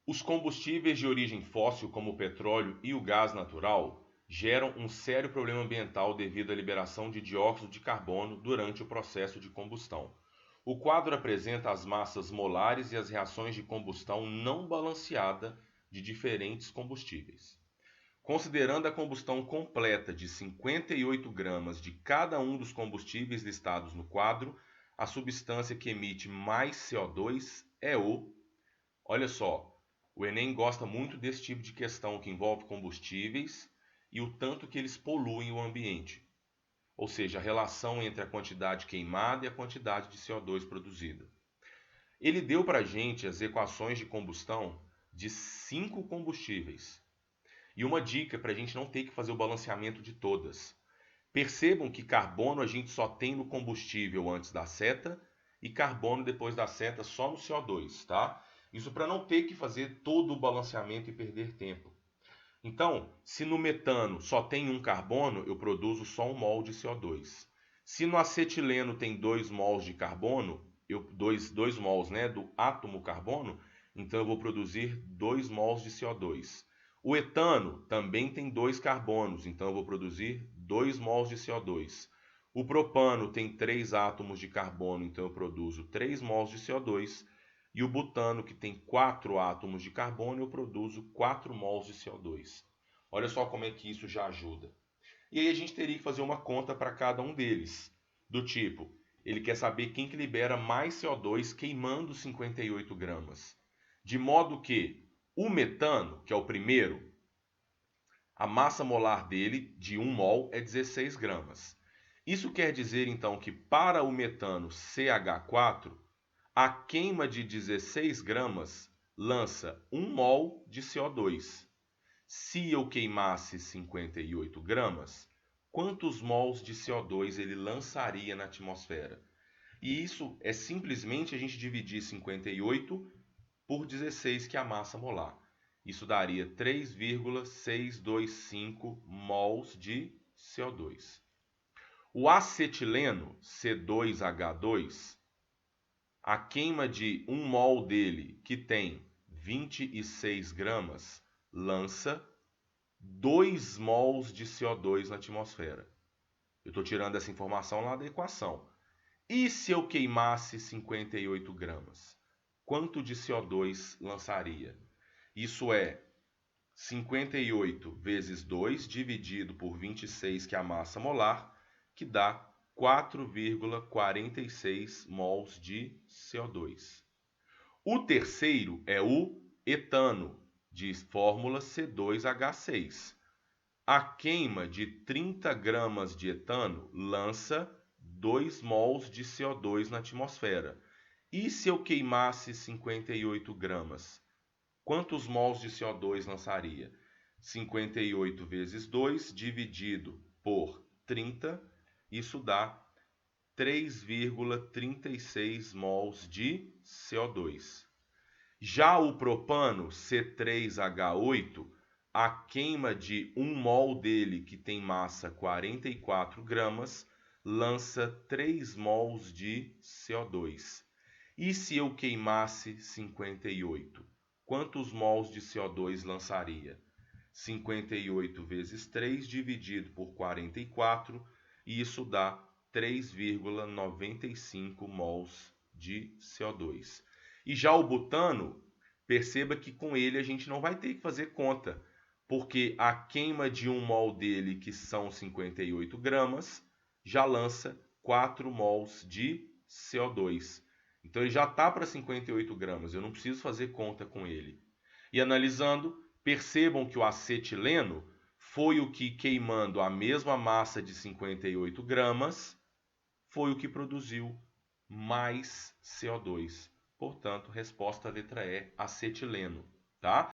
Os combustíveis de origem fóssil, como o petróleo e o gás natural, geram um sério problema ambiental devido à liberação de dióxido de carbono durante o processo de combustão. O quadro apresenta as massas molares e as reações de combustão não balanceada de diferentes combustíveis. Considerando a combustão completa de 58 gramas de cada um dos combustíveis listados no quadro, a substância que emite mais CO2 é o... Olha só, o Enem gosta muito desse tipo de questão que envolve combustíveis e o tanto que eles poluem o ambiente, ou seja, a relação entre a quantidade queimada e a quantidade de CO2 produzida. Ele deu para a gente as equações de combustão de 5 combustíveis. E uma dica para a gente não ter que fazer o balanceamento de todas. Percebam que carbono a gente só tem no combustível antes da seta e carbono depois da seta só no CO2, tá? Isso para não ter que fazer todo o balanceamento e perder tempo. Então, se no metano só tem um carbono, eu produzo só 1 mol de CO2. Se no acetileno tem 2 mols de carbono, 2 mols, né, do átomo carbono, então eu vou produzir 2 mols de CO2. O etano também tem 2 carbonos, então eu vou produzir 2 mols de CO2. O propano tem 3 átomos de carbono, então eu produzo 3 mols de CO2. E o butano, que tem 4 átomos de carbono, eu produzo 4 mols de CO2. Olha só como é que isso já ajuda. E aí a gente teria que fazer uma conta para cada um deles. Do tipo, ele quer saber quem que libera mais CO2 queimando 58 gramas. De modo que o metano, que é o primeiro, a massa molar dele, de 1 mol, é 16 gramas. Isso quer dizer, então, que para o metano CH4, a queima de 16 gramas lança 1 mol de CO2. Se eu queimasse 58 gramas, quantos mols de CO2 ele lançaria na atmosfera? E isso é simplesmente a gente dividir 58 por 16, que é a massa molar. Isso daria 3,625 mols de CO2. O acetileno, C2H2, a queima de 1 mol dele, que tem 26 gramas, lança 2 mols de CO2 na atmosfera. Eu estou tirando essa informação lá da equação. E se eu queimasse 58 gramas? Quanto de CO2 lançaria? Isso é 58 vezes 2 dividido por 26, que é a massa molar, que dá 4,46 mols de CO2. O terceiro é o etano, de fórmula C2H6. A queima de 30 gramas de etano lança 2 mols de CO2 na atmosfera. E se eu queimasse 58 gramas? Quantos mols de CO2 lançaria? 58 vezes 2 dividido por 30, isso dá 3,36 mols de CO2. Já o propano C3H8, a queima de 1 mol dele, que tem massa 44 gramas, lança 3 mols de CO2. E se eu queimasse 58? Quantos mols de CO2 lançaria? 58 vezes 3 dividido por 44, e isso dá 3,95 mols de CO2. E já o butano, perceba que com ele a gente não vai ter que fazer conta, porque a queima de 1 mol dele, que são 58 gramas, já lança 4 mols de CO2. Então ele já está para 58 gramas, eu não preciso fazer conta com ele. E analisando, percebam que o acetileno foi o que, queimando a mesma massa de 58 gramas, foi o que produziu mais CO2. Portanto, resposta letra E, acetileno, tá?